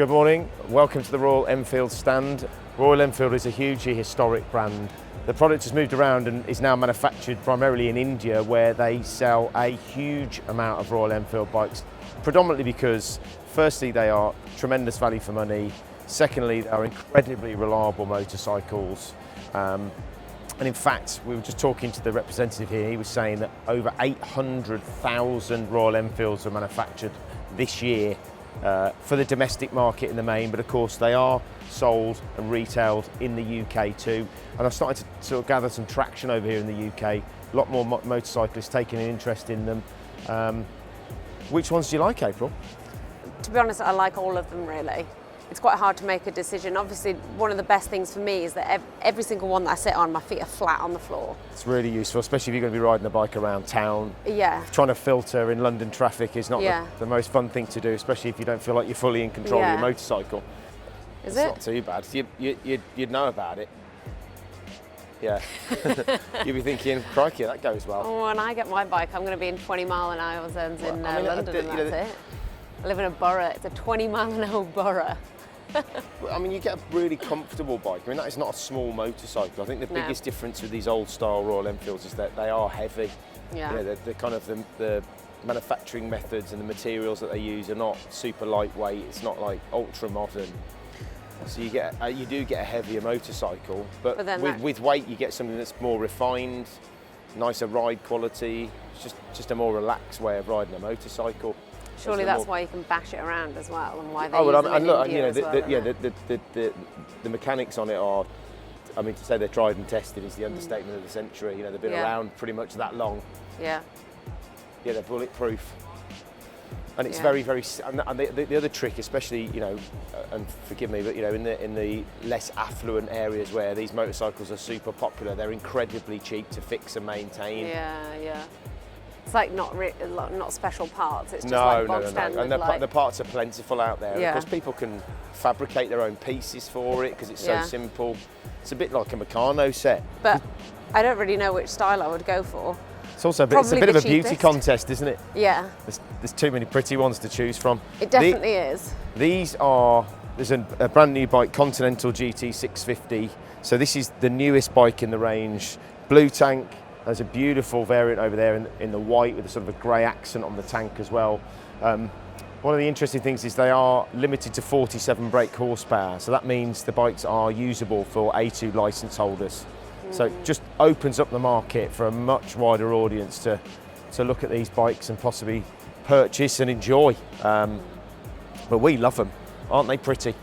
Good morning, welcome to the Royal Enfield stand. Royal Enfield is a hugely historic brand. The product has moved around and is now manufactured primarily in India, where they sell a huge amount of Royal Enfield bikes, predominantly because firstly they are tremendous value for money, secondly they are incredibly reliable motorcycles, and in fact we were just talking to the representative here. He was saying that over 800,000 Royal Enfields are manufactured this year for the domestic market in the main, but of course they are sold and retailed in the UK too, and I've started to sort of gather some traction over here in the UK. A lot more motorcyclists taking an interest in them. Which ones do you like, April? To be honest, I like all of them really. It's quite hard to make a decision. Obviously, one of the best things for me is that every single one that I sit on, my feet are flat on the floor. It's really useful, especially if you're going to be riding a bike around town. Yeah. Trying to filter in London traffic is not the most fun thing to do, especially if you don't feel like you're fully in control of your motorcycle. It's not too bad. You'd know about it. Yeah. You'd be thinking, crikey, that goes well. Oh, when I get my bike, I'm going to be in 20-mile-an-hour zones in London, and that's it. I live in a borough. It's a 20-mile-an-hour borough. I mean, you get a really comfortable bike. I mean, that is not a small motorcycle. I think the biggest difference with these old-style Royal Enfields is that they are heavy. Yeah. You know, the kind of the manufacturing methods and the materials that they use are not super lightweight. It's not like ultra-modern. So you do get a heavier motorcycle, but with weight you get something that's more refined, nicer ride quality. It's just a more relaxed way of riding a motorcycle. Surely that's why you can bash it around as well, and why they use them in India as well. The mechanics on it are, I mean, to say they're tried and tested is the understatement of the century. You know, they've been around pretty much that long. Yeah. Yeah, they're bulletproof. And it's very, very. And the other trick, especially, you know, and forgive me, but you know, in the less affluent areas where these motorcycles are super popular, they're incredibly cheap to fix and maintain. Yeah, yeah. It's like not special parts. It's just like bog standard. And the parts are plentiful out there. Yeah. Of course, people can fabricate their own pieces for it because it's so simple. It's a bit like a Meccano set. But I don't really know which style I would go for. It's also a bit of a beauty contest, isn't it? Yeah. There's too many pretty ones to choose from. It definitely is. There's a brand new bike, Continental GT 650. So this is the newest bike in the range. Blue tank. There's a beautiful variant over there in the white with a sort of a grey accent on the tank as well. One of the interesting things is they are limited to 47 brake horsepower. So that means the bikes are usable for A2 licence holders. So it just opens up the market for a much wider audience to look at these bikes and possibly purchase and enjoy. But we love them. Aren't they pretty?